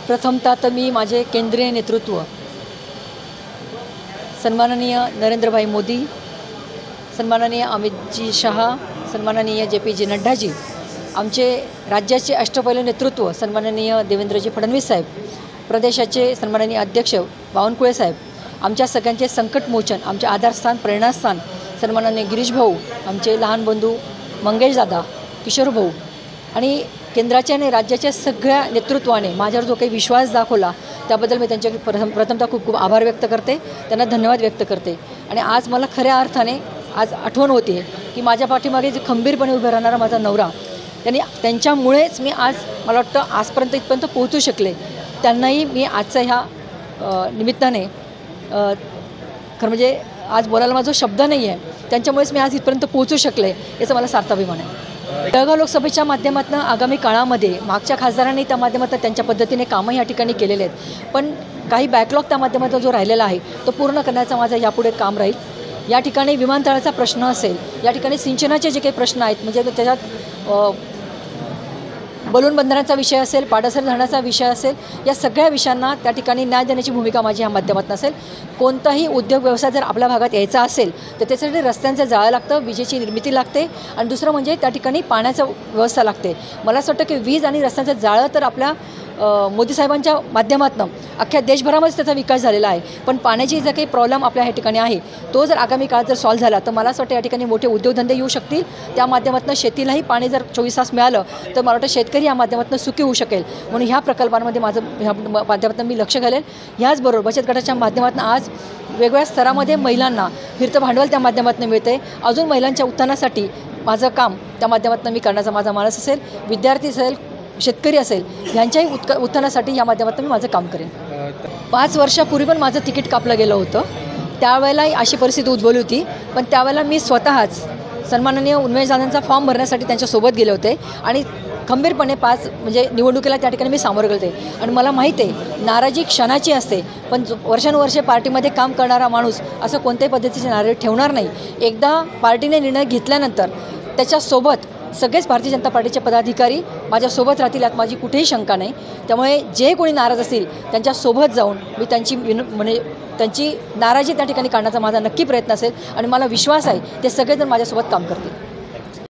प्रथमतः तर मी माझे केंद्रीय नेतृत्व सन्माननीय नरेंद्रभाई मोदी, सन्माननीय अमितजी शहा, सन्माननीय JPG नड्डाजी, आमचे राज्याचे अष्टपैलू नेतृत्व सन्माननीय देवेंद्रजी फडणवीस साहेब, प्रदेशाचे सन्माननीय अध्यक्ष बावनकुळे साहेब, आमच्या सगळ्यांचे संकटमोचन, आमचे आधारस्थान प्रेरणास्थान सन्माननीय गिरीश भाऊ, आमचे लहान बंधू मंगेश दादा, किशोर भाऊ आणि केंद्राच्या आणि राज्याच्या सगळ्या नेतृत्वाने माझ्यावर जो काही विश्वास दाखवला त्याबद्दल मी त्यांचे प्रथमतः खूप खूप आभार व्यक्त करते, त्यांना धन्यवाद व्यक्त करते। आणि आज मला खऱ्या अर्थाने आज आठवण होते की माझ्या पाठीमागे जे खंबीरपणे उभे राहणारा माझा नवरा, त्यांच्यामुळेच मी आज मला वाटतं आजपर्यंत इथपर्यंत पोहोचू शकले। त्यांनाही मी आजच्या ह्या निमित्ताने खरं म्हणजे आज बोलायला माझा शब्द नाही आहे, त्यांच्यामुळेच मी आज इथपर्यंत पोहोचू शकले याचा मला सार्थ अभिमान आहे। जळगाव लोकसभेच्या माध्यमातून आगामी काळामध्ये मागच्या खासदारांनी त्या माध्यमातून त्यांच्या पद्धतीने कामं या ठिकाणी केलेले आहेत, पण काही बॅकलॉग त्या माध्यमातून जो राहिलेला आहे तो पूर्ण करण्याचा माझं यापुढे काम राहील। या ठिकाणी विमानतळाचा प्रश्न असेल, या ठिकाणी सिंचनाचे जे काही प्रश्न आहेत म्हणजे त्याच्यात बलून बंधनाचा विषय असेल, पाडसर धरणाचा विषय असेल, या सगळ्या विषयांना त्या ठिकाणी न्याय देण्याची भूमिका माझी या माध्यमातून असेल। कोणताही उद्योग व्यवसाय जर आपल्या भागात यायचा असेल तर त्याच्यासाठी रस्त्यांचं जाळं लागतं, विजेची निर्मिती लागते आणि दुसरं म्हणजे त्या ठिकाणी पाण्याचं व्यवस्था लागते। मला असं वाटतं की वीज आणि रस्त्यांचं जाळं तर आपल्या मोदी साहेबांच्या माध्यमातून अख्ख्या देशभरामध्येच त्याचा विकास झालेला आहे, पण पाण्याची जर काही प्रॉब्लेम आपल्या ह्या ठिकाणी आहे तो जर आगामी काळात जर सॉल्व्ह झाला तर मला असं वाटतं या ठिकाणी मोठे उद्योगधंदे येऊ शकतील। त्या माध्यमातून शेतीलाही पाणी जर 24 तास मिळालं तर मला वाटतं शेतकरी या माध्यमातून सुखी होऊ शकेल, म्हणून ह्या प्रकल्पांमध्ये माझं ह्या माध्यमातून मी लक्ष घालेल। ह्याचबरोबर बचत गटाच्या माध्यमातून आज वेगवेगळ्या स्तरामध्ये महिलांना फिरतं भांडवल त्या माध्यमातून मिळते, अजून महिलांच्या उत्थानासाठी माझं काम त्या माध्यमातून मी करण्याचा माझा मानस असेल। विद्यार्थी असेल, शेतकरी असेल, यांच्याही उत्थानासाठी या माध्यमातून मी माझं काम करेन। 5 वर्षापूर्वी पण माझं तिकीट कापलं गेलं होतं, त्यावेळेलाही अशी परिस्थिती उद्भवली होती, पण त्यावेळेला मी स्वतःच सन्माननीय उन्मेष दादांचा फॉर्म भरण्यासाठी त्यांच्यासोबत गेले होते आणि खंबीरपणे म्हणजे निवडणुकीला त्या ठिकाणी मी सामोरं गेले होते। आणि मला माहीत आहे नाराजी क्षणाची असते, पण वर्षानुवर्षे पार्टीमध्ये काम करणारा माणूस असं कोणत्याही पद्धतीची नाराजी ठेवणार नाही। एकदा पार्टीने निर्णय घेतल्यानंतर त्याच्यासोबत सगळेच भारतीय जनता पार्टीचे पदाधिकारी माझ्यासोबत राहतील यात माझी कुठेही शंका नाही। त्यामुळे जे कोणी नाराज असतील त्यांच्यासोबत जाऊन मी त्यांची नाराजी त्या ठिकाणी काढण्याचा माझा नक्की प्रयत्न असेल आणि मला विश्वास आहे ते सगळेजण माझ्यासोबत काम करतील।